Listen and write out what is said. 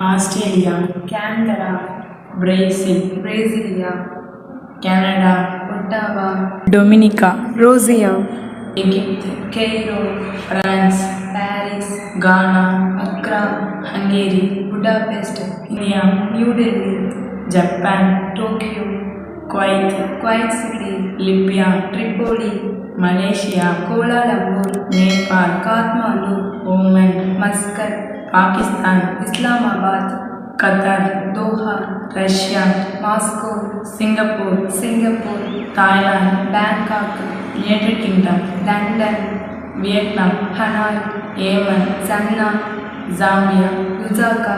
Australia, Canberra, Brazil, Brasilia, Canada, Ottawa, Dominica, Roseau, Egypt, Cairo, France, Paris, Ghana, Accra, Hungary, Budapest, India, new Delhi, Japan, Tokyo, Kuwait, Kuwait city, Libya, Tripoli, Malaysia, Kuala Lumpur, Nepal, Kathmandu, Oman, Muscat, Pakistan, Islamabad, Qatar, Doha, Russia, Moscow, Singapore, Singapore, Thailand, Bangkok, United Kingdom, London, Vietnam, Hanoi, Yemen, Sanaa, Zambia, லுசாகா,